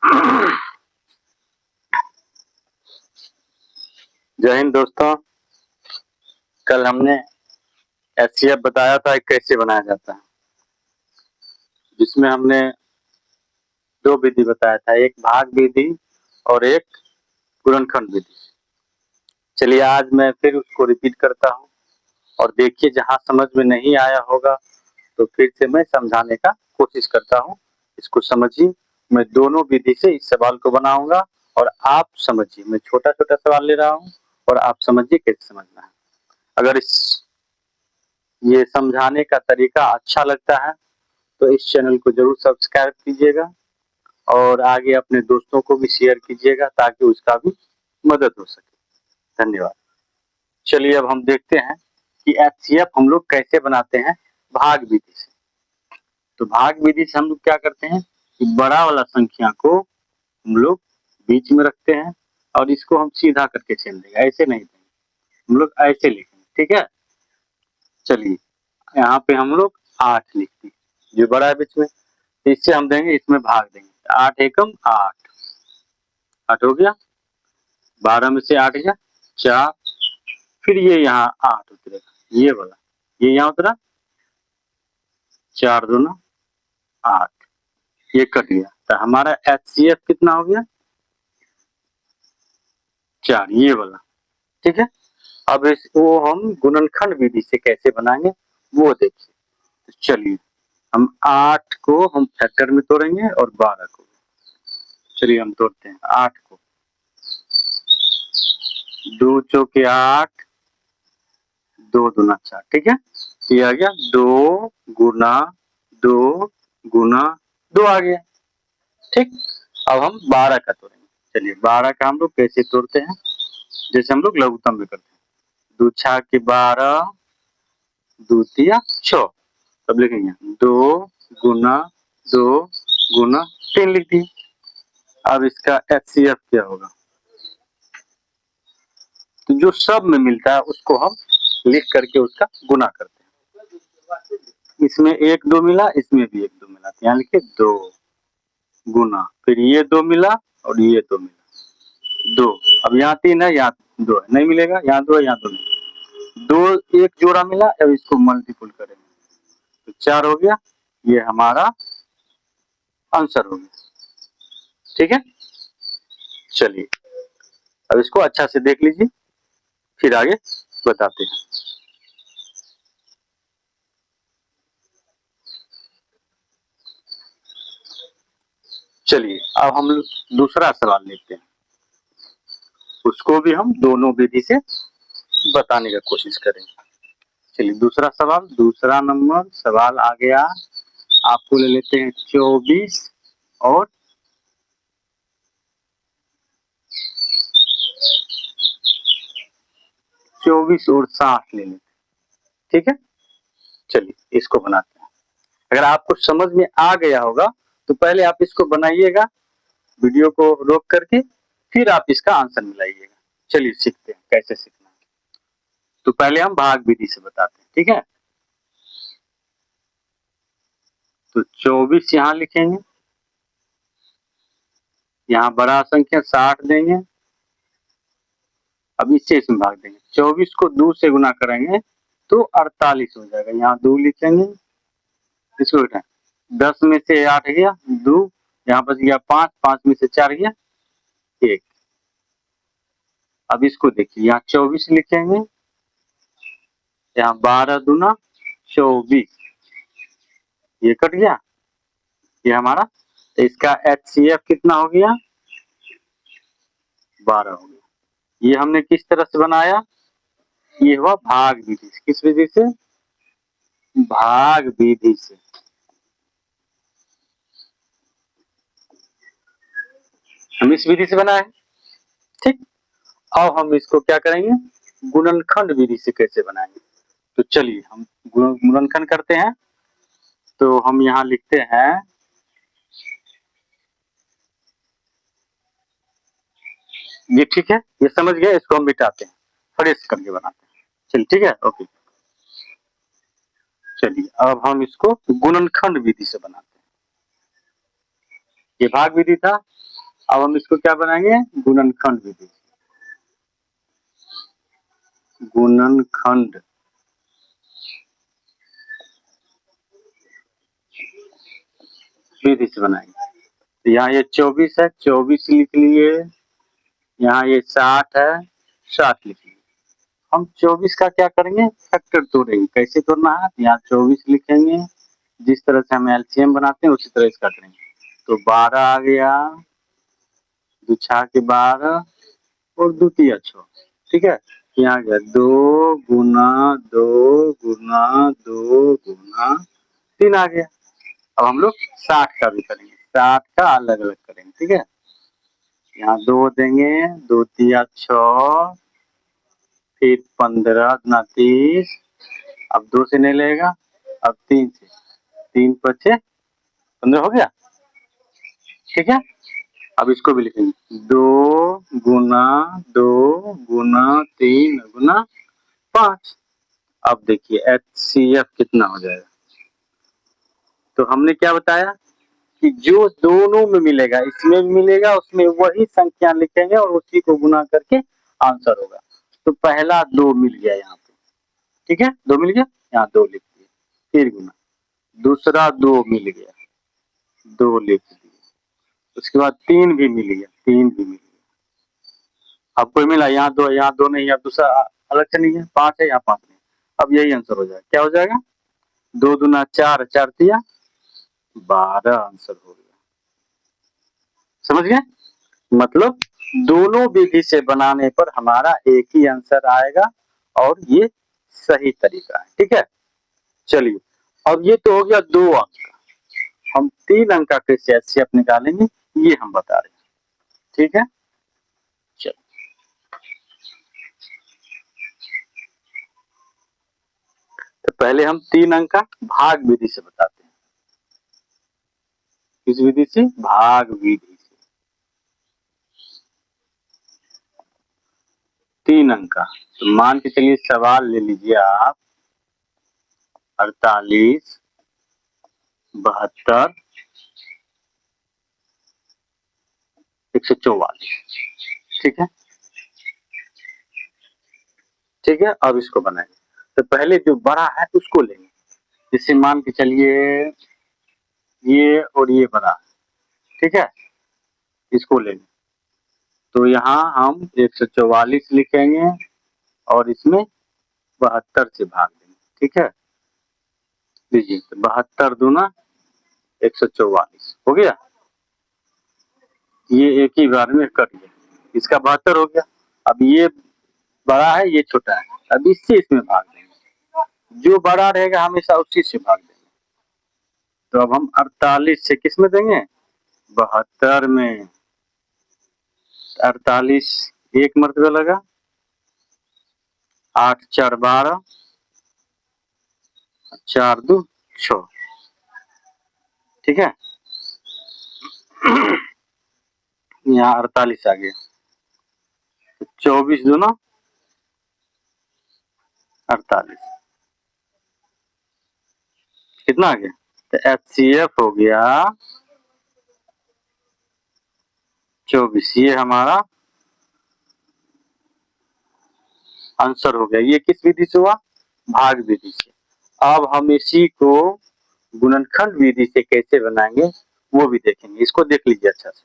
जय हिंद दोस्तों। कल हमने एचसीएफ बताया था कैसे बनाया जाता है, जिसमें हमने दो विधि बताया था, एक भाग विधि और एक गुणनखंड विधि। चलिए आज मैं फिर उसको रिपीट करता हूँ और देखिए जहाँ समझ में नहीं आया होगा तो फिर से मैं समझाने का कोशिश करता हूँ। इसको समझिए, मैं दोनों विधि से इस सवाल को बनाऊंगा और आप समझिए। मैं छोटा छोटा सवाल ले रहा हूँ और आप समझिए कैसे समझना है। अगर ये समझाने का तरीका अच्छा लगता है तो इस चैनल को जरूर सब्सक्राइब कीजिएगा और आगे अपने दोस्तों को भी शेयर कीजिएगा ताकि उसका भी मदद हो सके। धन्यवाद। चलिए अब हम देखते हैं कि एचसीएफ हम लोग कैसे बनाते हैं भाग विधि से। तो भाग विधि से हम लोग क्या करते हैं कि बड़ा वाला संख्या को हम लोग बीच में रखते हैं और इसको हम सीधा करके चल देंगे, ऐसे नहीं देंगे, हम लोग ऐसे लिखेंगे। ठीक है, चलिए यहाँ पे हम लोग 8 लिखते हैं, जो बड़ा है बीच में, तो इससे हम देंगे, इसमें भाग देंगे। 8 एकम 8, 8 हो गया। 12 में से 8 गया 4, फिर ये यहाँ 8 उतरेगा, ये वाला, ये यहाँ उतरा, 4 दूना 8, ये कट गया। तो हमारा एचसीएफ कितना हो गया 4, ये वाला। ठीक है, अब इसको हम गुणनखंड विधि से कैसे बनाएंगे वो देखिए। तो चलिए हम 8 को हम फैक्टर में तोड़ेंगे और 12 को। चलिए हम तोड़ते हैं 8 को। 2 चौके 8, 2 दूना 4। ठीक है, ये आ गया 2 गुना 2 गुना 2 आ गया। ठीक, अब हम 12 का तोड़ेंगे। चलिए 12 का हम लोग कैसे तोड़ते हैं, जैसे हम लोग लघुत्तम में करते हैं। 2 छके 12, 2 तिया 6। तब लिखेंगे 2 गुना 2 गुना 3 लिख दिए। अब इसका एचसीएफ क्या होगा, तो जो सब में मिलता है उसको हम लिख करके उसका गुना करते हैं। इसमें 1 2 मिला, इसमें भी 1 2 मिला, तो यहाँ लिखे 2 गुना, फिर ये 2 मिला और ये 2 मिला 2। अब यहाँ 3 है, यहाँ 2 है, नहीं मिलेगा, यहाँ 2 है, यहाँ 2 नहीं, 2 एक जोड़ा मिला। अब इसको मल्टीपल करेंगे तो 4 हो गया, ये हमारा आंसर हो गया। ठीक है, चलिए अब इसको अच्छा से देख लीजिए, फिर आगे बताते हैं। चलिए अब हम दूसरा सवाल लेते हैं, उसको भी हम दोनों विधि से बताने का कोशिश करेंगे। चलिए दूसरा सवाल, दूसरा नंबर सवाल आ गया। आपको ले लेते हैं 24 और 60 ले लेते हैं। ठीक है, चलिए इसको बनाते हैं। अगर आपको समझ में आ गया होगा तो पहले आप इसको बनाइएगा, वीडियो को रोक करके, फिर आप इसका आंसर मिलाइएगा। चलिए सीखते हैं कैसे सीखना है। तो पहले हम भाग विधि से बताते हैं। ठीक है, तो 24 यहाँ लिखेंगे, यहाँ बड़ा संख्या 60 देंगे। अब इससे इसमें भाग देंगे, 24 को 2 से गुना करेंगे तो 48 हो जाएगा। यहाँ 2 लिखेंगे, इसको उठाएं, 10 में से 8 गया 2, यहाँ बच गया 5, 5 में से 4 गया 1। अब इसको देखिए, यहाँ 24 लिखेंगे, यहाँ 12 दूना 24, ये कट गया, ये हमारा। तो इसका एचसीएफ कितना हो गया 12 हो गया। ये हमने किस तरह से बनाया, ये हुआ भाग विधि से। किस विधि से, भाग विधि से। हम इस विधि से बनाए। ठीक, अब हम इसको क्या करेंगे, गुणनखंड विधि से कैसे बनाएंगे। तो चलिए हम गुणनखंड करते हैं। तो हम यहाँ लिखते हैं, ये ठीक है, ये समझ गए, इसको हम मिटाते हैं, फ्रेश करके बनाते हैं। चलिए ठीक है, ओके। चलिए अब हम इसको गुणनखंड विधि से बनाते हैं। ये भाग विधि था, अब हम इसको क्या बनाएंगे, गुणनखंड विधि, गुणनखंड विधि से बनाएंगे। तो यहाँ ये 24 है, 24 लिख लिए, यहाँ ये 60 है, 60 लिख लिए। हम 24 का क्या करेंगे, फैक्टर तोड़ेंगे। कैसे तोड़ना है, यहाँ 24 लिखेंगे, जिस तरह से हम एलसीएम बनाते हैं उसी तरह इसका करेंगे। तो 12 आ गया, 2 छा के 12 और 2 तिया 6, ठीक है। यहाँ गया 2 गुना 2 गुना 2 गुना 3 आ गया। अब हम लोग 60 का भी करेंगे, 60 का अलग अलग करेंगे, ठीक है। यहाँ 2 देंगे, 2 तिया 6, फिर 15 गुना 30, अब 2 से नहीं लगेगा, अब 3 से, 3 पचे 15 हो गया, ठीक है। अब इसको भी लिखेंगे 2 गुना 2 गुना 3 गुना 5। अब देखिए HCF कितना हो जाएगा। तो हमने क्या बताया कि जो दोनों में मिलेगा, इसमें भी मिलेगा, उसमें वही संख्या लिखेंगे और उसी को गुना करके आंसर होगा। तो पहला 2 मिल गया यहाँ पे, ठीक है, 2 मिल गया, यहाँ 2 लिख दिए, फिर गुना, दूसरा 2 मिल गया, 2 लिख दिए, उसके बाद 3 भी मिल गया, 3 भी मिल गया। अब कोई मिला, यहाँ 2, यहाँ 2 नहीं, अब दूसरा अलग से नहीं है, 5 है, यहाँ 5 नहीं। अब यही आंसर हो जाएगा, क्या हो जाएगा, 2 दूना 4, 4 तिया 12 आंसर हो गया। समझ गए, मतलब दोनों विधि से बनाने पर हमारा एक ही आंसर आएगा और ये सही तरीका है, ठीक है। चलिए, अब ये तो हो गया 2 अंक, हम 3 अंक का कैसे HCF निकालेंगे ये हम बता रहे हैं, ठीक है। चलिए, तो पहले हम 3 अंक का भाग विधि से बताते हैं। किस विधि से, भाग विधि से। 3 अंक का, तो मान के चलिए सवाल ले लीजिए आप, 48 72 144, ठीक है, ठीक है। अब इसको बनाएंगे, तो पहले जो बड़ा है उसको लेंगे, जैसे मान के चलिए ये और ये बड़ा है, ठीक है, इसको लेंगे। तो यहाँ हम 144 लिखेंगे और इसमें 72 से भाग देंगे, ठीक है। लीजिए, तो 72 दूना 144 हो गया, ये एक ही बार में कट गया, इसका 72 हो गया। अब ये बड़ा है, ये छोटा है, अब इससे इसमें भाग देंगे, जो बड़ा रहेगा हमेशा उसी से भाग देंगे। तो अब हम 48 से किस में देंगे, 72 में। 48 एक मरतबा लगा, 8 4 12, 4 2 6, ठीक है। यहाँ 48 आ गया, तो 24 दूना 48, कितना आ गया, तो HCF हो गया 24। ये हमारा आंसर हो गया। ये किस विधि से हुआ, भाग विधि से। अब हम इसी को गुणनखंड विधि से कैसे बनाएंगे वो भी देखेंगे, इसको देख लीजिए अच्छा से,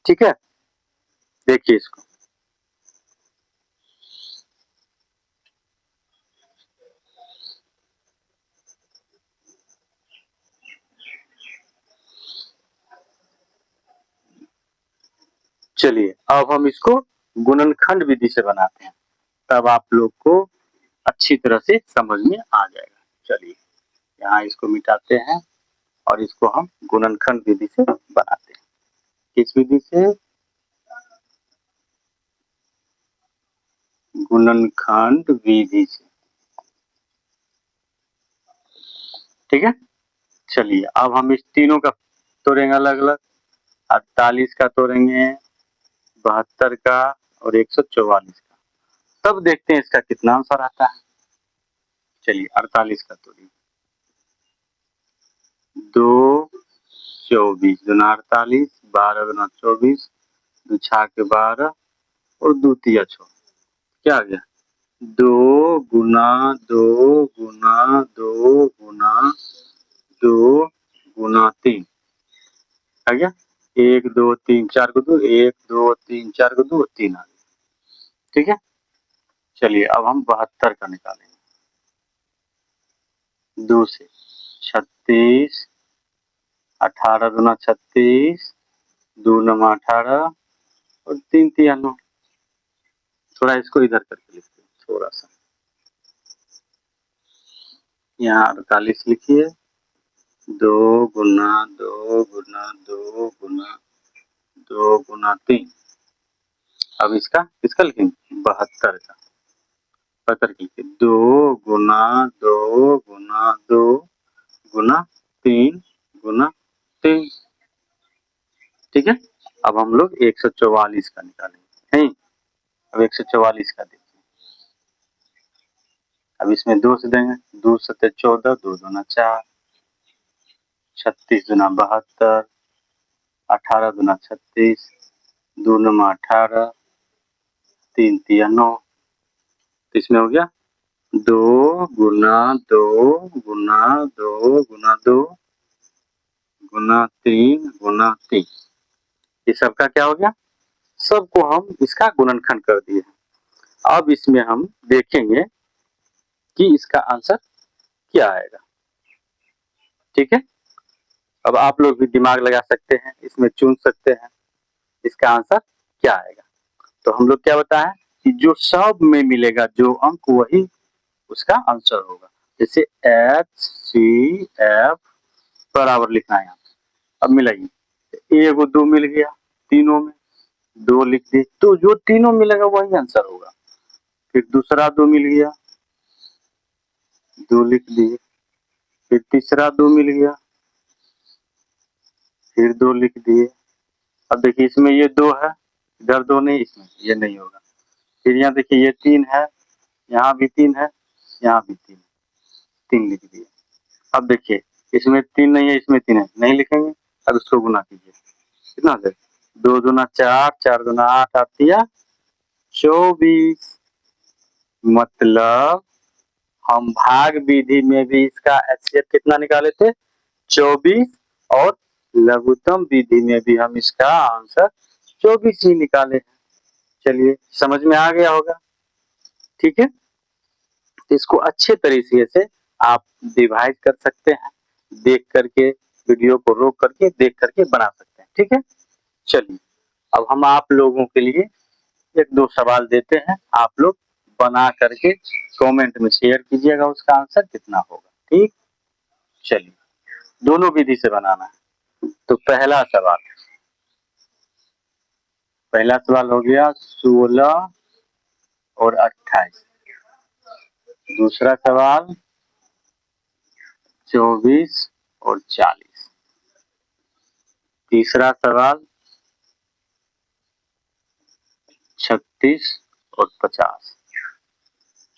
ठीक है। देखिए इसको, चलिए अब हम इसको गुणनखंड विधि से बनाते हैं, तब आप लोग को अच्छी तरह से समझ में आ जाएगा। चलिए, यहाँ इसको मिटाते हैं और इसको हम गुणनखंड विधि से बनाते हैं। किस विधि से, गुणनखंड विधि से, ठीक है। चलिए, अब हम इस तीनों का तोड़ेंगे अलग अलग, 48 का तोड़ेंगे, 72 का और 144 का, तब देखते हैं इसका कितना आंसर आता है। चलिए, 48 का तोड़िए, 2 24 दूना 48, 12 दूना 24, 2 छाके 12 और 2 तिया 6। क्या आ गया? 2 गुना 2 गुना 2 गुना 2 गुना 3 आ गया। 1 2 3 4 को 2, 1 2 3 4 को 2, 3 आ गया। ठीक है, चलिए अब हम 72 का निकालेंगे। 2 से 36, 18 दूना 36, 2 नवा 18 और 3 तिया 9। थोड़ा इसको इधर करके लिखते हैं, थोड़ा सा यहाँ 48 लिखिए। 2 गुना 2 गुना 2 गुना 2 गुना 3। अब इसका लिखेंगे 72 का। 72 लिखिए। 2 गुना 2 गुना 2 गुना 3 गुना 3। ठीक है, अब हम लोग 144 का निकालेंगे। नहीं, अब 144 का देखिए। अब इसमें 2 से देंगे। 2 सत्ते 14, 2 दूना 4, 36 दूना 72, 18 दूना 36, 2 नमा 18, 3 तिया 9। तो इसमें हो गया 2 गुना 2 गुना 2 गुना 2 गुना 3 गुना 3। ये सबका क्या हो गया? सबको हम इसका गुणनखंड कर दिए। अब इसमें हम देखेंगे कि इसका आंसर क्या आएगा। ठीक है, अब आप लोग भी दिमाग लगा सकते हैं, इसमें चुन सकते हैं इसका आंसर क्या आएगा। तो हम लोग क्या बताएं कि जो सब में मिलेगा जो अंक वही उसका आंसर होगा। जैसे HCF बराबर लिखना है यहाँ। अब मिलाइए, एगो 2 मिल गया, तीनों में 2 लिख दिए, तो जो तीनों मिलेगा वही आंसर होगा। फिर दूसरा 2 मिल गया, 2 लिख दिए। फिर तीसरा 2 मिल गया, फिर 2 लिख दिए। अब देखिए इसमें ये 2 है, इधर 2 नहीं, इसमें ये नहीं होगा। फिर यहाँ देखिए ये 3 है, यहाँ भी 3 है, यहाँ भी 3 है, 3 लिख दिए। अब देखिए इसमें 3 नहीं है, इसमें 3 है, नहीं लिखेंगे। अब इसको गुना कीजिए, कितना है? 2 दूना 4, 4 दूना 8, 8 तिया 24। मतलब हम भाग विधि में भी इसका HCF कितना निकाले थे? 24, और लघुत्तम विधि में भी हम इसका आंसर 24 ही निकाले हैं। चलिए समझ में आ गया होगा। ठीक है, तो इसको अच्छे तरीके से आप डिवाइड कर सकते हैं, देख करके वीडियो को रोक करके देख करके बना सकते हैं। ठीक है, चलिए अब हम आप लोगों के लिए 1-2 सवाल देते हैं, आप लोग बना करके कमेंट में शेयर कीजिएगा उसका आंसर कितना होगा। ठीक, चलिए दोनों विधि से बनाना है। तो पहला सवाल हो गया 16 और 28। दूसरा सवाल 24 और 40। तीसरा सवाल 36 और 50।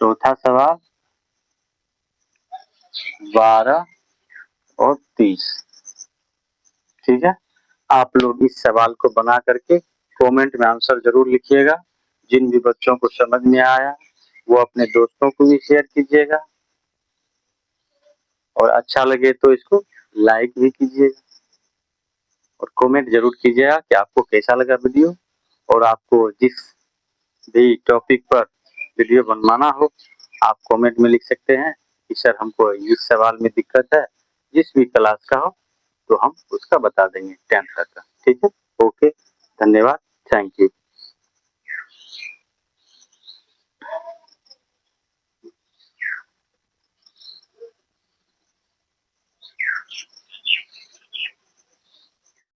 चौथा सवाल 12 और 30। ठीक है, आप लोग इस सवाल को बना करके कमेंट में आंसर जरूर लिखिएगा। जिन भी बच्चों को समझ में आया वो अपने दोस्तों को भी शेयर कीजिएगा, और अच्छा लगे तो इसको लाइक भी कीजिएगा, और कमेंट जरूर कीजिएगा कि आपको कैसा लगा वीडियो, और आपको जिस भी टॉपिक पर वीडियो बनवाना हो आप कमेंट में लिख सकते हैं कि सर हमको इस सवाल में दिक्कत है, जिस भी क्लास का हो तो हम उसका बता देंगे 10th तक का। ठीक है, ओके, धन्यवाद, थैंक यू।